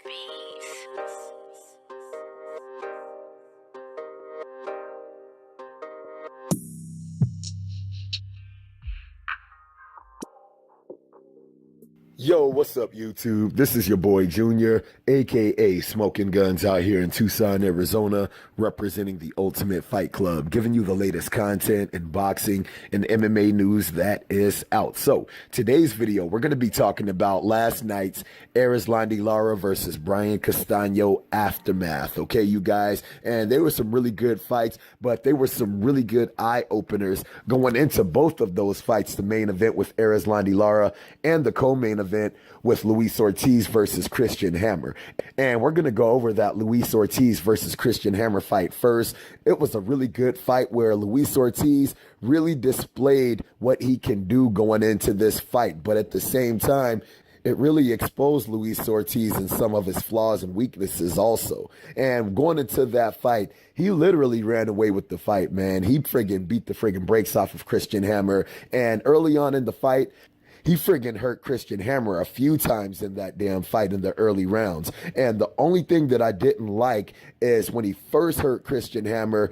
beats. Yo, what's up, YouTube? This is your boy Junior, aka Smoking Guns, out here in Tucson, Arizona, representing the Ultimate Fight Club, giving you the latest content in boxing and MMA news that is out. So, today's video, we're going to be talking about last night's ERISLANdy Lara versus BRIAN Castano aftermath, okay, you guys? And there were some really good fights, but they were some really good eye-openers going into both of those fights, the main event with ERISLANdy Lara and the co-main event with LUIS ORTIZ versus Christian Hammer. And we're going to go over that LUIS ORTIZ versus Christian Hammer fight first. It was a really good fight where LUIS ORTIZ really displayed what he can do going into this fight. But at the same time, it really exposed LUIS ORTIZ and some of his flaws and weaknesses also. And going into that fight, he literally ran away with the fight, man. He friggin' beat the friggin' brakes off of Christian Hammer. And early on in the fight, he friggin' hurt Christian Hammer a few times in that damn fight in the early rounds. And the only thing that I didn't like is when he first hurt Christian Hammer,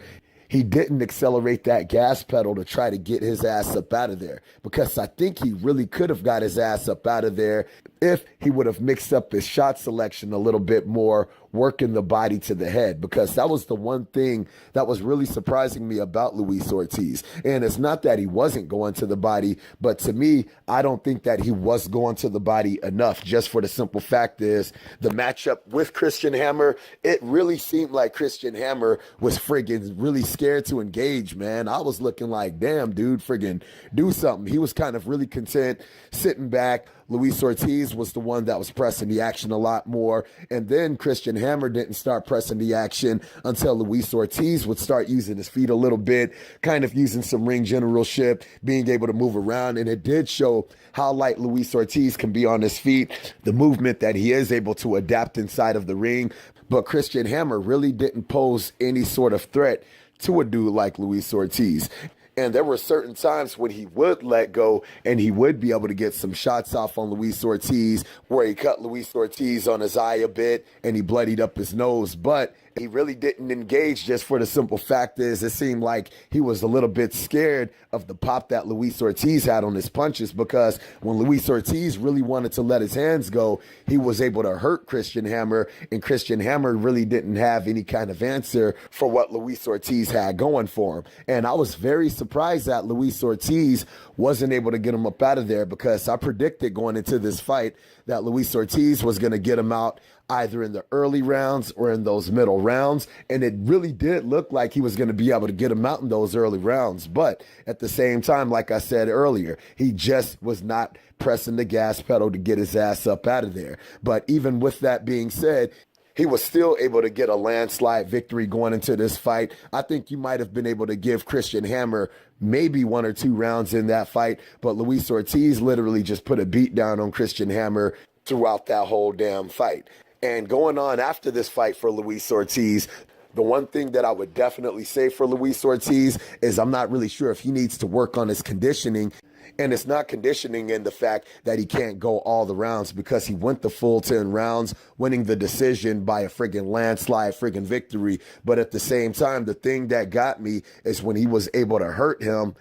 he didn't accelerate that gas pedal to try to get his ass up out of there, because I think he really could have got his ass up out of there if he would have mixed up his shot selection a little bit more, working the body to the head, because that was the one thing that was really surprising me about LUIS ORTIZ. And it's not that he wasn't going to the body, but to me, I don't think that he was going to the body enough, just for the simple fact is the matchup with Christian Hammer, it really seemed like Christian Hammer was friggin' really scared to engage, man. I was looking like, damn, dude, friggin' do something. He was kind of really content sitting back. LUIS ORTIZ was the one that was pressing the action a lot more. And then Christian Hammer didn't start pressing the action until LUIS ORTIZ would start using his feet a little bit, kind of using some ring generalship, being able to move around. And it did show how light LUIS ORTIZ can be on his feet, the movement that he is able to adapt inside of the ring. But Christian Hammer really didn't pose any sort of threat to a dude like LUIS ORTIZ. And there were certain times when he would let go and he would be able to get some shots off on LUIS ORTIZ, where he cut LUIS ORTIZ on his eye a bit and he bloodied up his nose. But he really didn't engage, just for the simple fact is it seemed like he was a little bit scared of the pop that LUIS ORTIZ had on his punches, because when LUIS ORTIZ really wanted to let his hands go, he was able to hurt Christian Hammer, and Christian Hammer really didn't have any kind of answer for what LUIS ORTIZ had going for him. And I was very surprised that LUIS ORTIZ wasn't able to get him up out of there, because I predicted going into this fight that LUIS ORTIZ was going to get him out either in the early rounds or in those middle rounds. And it really did look like he was going to be able to get him out in those early rounds. But at the same time, like I said earlier, he just was not pressing the gas pedal to get his ass up out of there. But even with that being said, he was still able to get a landslide victory going into this fight. I think you might have been able to give Christian Hammer maybe 1 or 2 rounds in that fight, but LUIS ORTIZ literally just put a beat down on Christian Hammer throughout that whole damn fight. And going on after this fight for LUIS ORTIZ, the one thing that I would definitely say for LUIS ORTIZ is I'm not really sure if he needs to work on his conditioning. And it's not conditioning in the fact that he can't go all the rounds, because he went the full 10 rounds, winning the decision by a friggin' landslide friggin' victory. But at the same time, the thing that got me is when he was able to hurt him,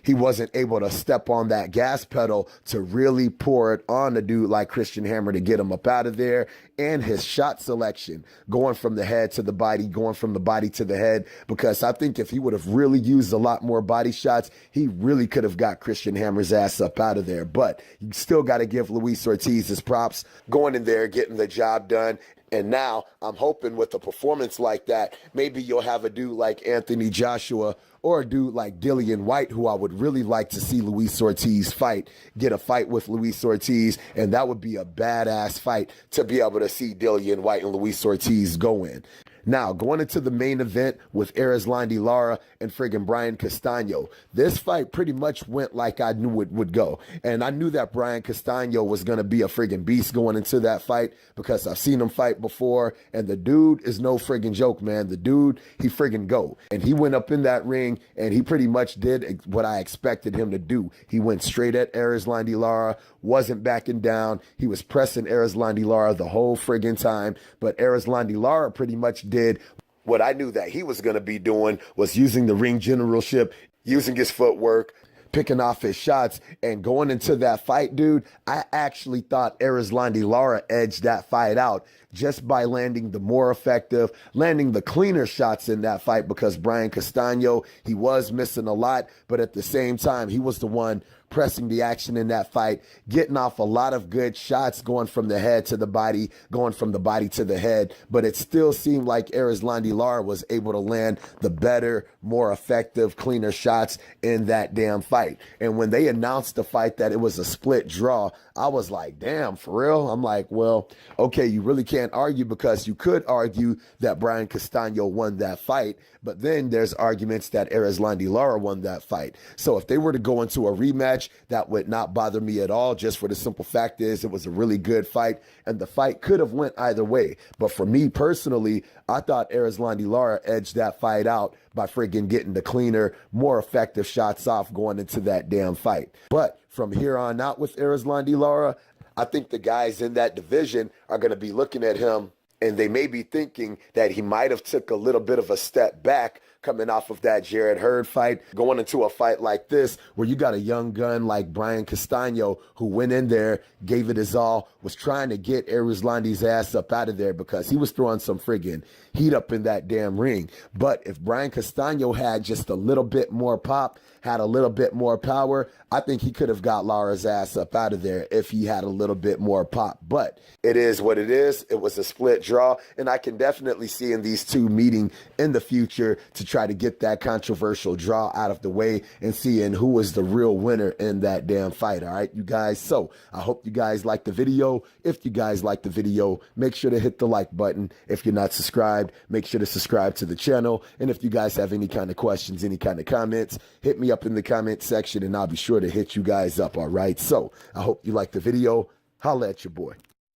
he wasn't able to step on that gas pedal to really pour it on a dude like Christian Hammer to get him up out of there. And his shot selection, going from the head to the body, going from the body to the head, because I think if he would have really used a lot more body shots, he really could have got Christian Hammer's ass up out of there. But you still got to give LUIS ORTIZ his props, going in there, getting the job done. And now I'm hoping with a performance like that, maybe you'll have a dude like Anthony Joshua or a dude like Dillian White, who I would really like to see LUIS ORTIZ fight, get a fight with LUIS ORTIZ, and that would be a badass fight to be able to see Dillian White and LUIS ORTIZ go in. Now, going into the main event with ERISLANDY LARA and friggin' BRIAN CASTANO, this fight pretty much went like I knew it would go. And I knew that BRIAN CASTANO was going to be a friggin' beast going into that fight because I've seen him fight before, and the dude is no friggin' joke, man. The dude, he friggin' go. And he went up in that ring, and he pretty much did what I expected him to do. He went straight at ERISLANDY LARA, wasn't backing down. He was pressing ERISLANDY LARA the whole friggin' time, but ERISLANDY LARA pretty much did what I knew that he was going to be doing, was using the ring generalship, using his footwork, picking off his shots, and going into that fight, dude, I actually thought ERISLANDY LARA edged that fight out just by landing the more effective, landing the cleaner shots in that fight, because BRIAN CASTANO, he was missing a lot, but at the same time, he was the one pressing the action in that fight, getting off a lot of good shots, going from the head to the body, going from the body to the head, but it still seemed like ERISLANDY LARA was able to land the better, more effective, cleaner shots in that damn fight. And when they announced the fight that it was a split draw, I was like, damn, for real? I'm like, well, okay, you really can't argue, because you could argue that BRIAN CASTANO won that fight, but then there's arguments that ERISLANDY LARA won that fight. So if they were to go into a rematch, that would not bother me at all, just for the simple fact is it was a really good fight, and the fight could have went either way. But for me personally, I thought ERISLANDY LARA edged that fight out by friggin' getting the cleaner, more effective shots off going into that damn fight. But from here on out with ERISLANDY LARA, I think the guys in that division are going to be looking at him, and they may be thinking that he might have took a little bit of a step back coming off of that Jarrett Hurd fight, going into a fight like this where you got a young gun like BRIAN CASTANO who went in there, gave it his all, was trying to get ERISLANDY's ass up out of there because he was throwing some friggin' heat up in that damn ring. But if BRIAN CASTANO had just a little bit more pop, had a little bit more power, I think he could have got Lara's ass up out of there if he had a little bit more pop. But it is what it is. It was a split draw, and I can definitely see in these two meeting in the future to try to get that controversial draw out of the way and seeing who was the real winner in that damn fight. All right, you guys. So I hope you guys like the video. If you guys like the video, make sure to hit the like button. If you're not subscribed, make sure to subscribe to the channel. And if you guys have any kind of questions, any kind of comments, hit me up in the comment section and I'll be sure to hit you guys up. All right. So I hope you like the video. Holla at your boy.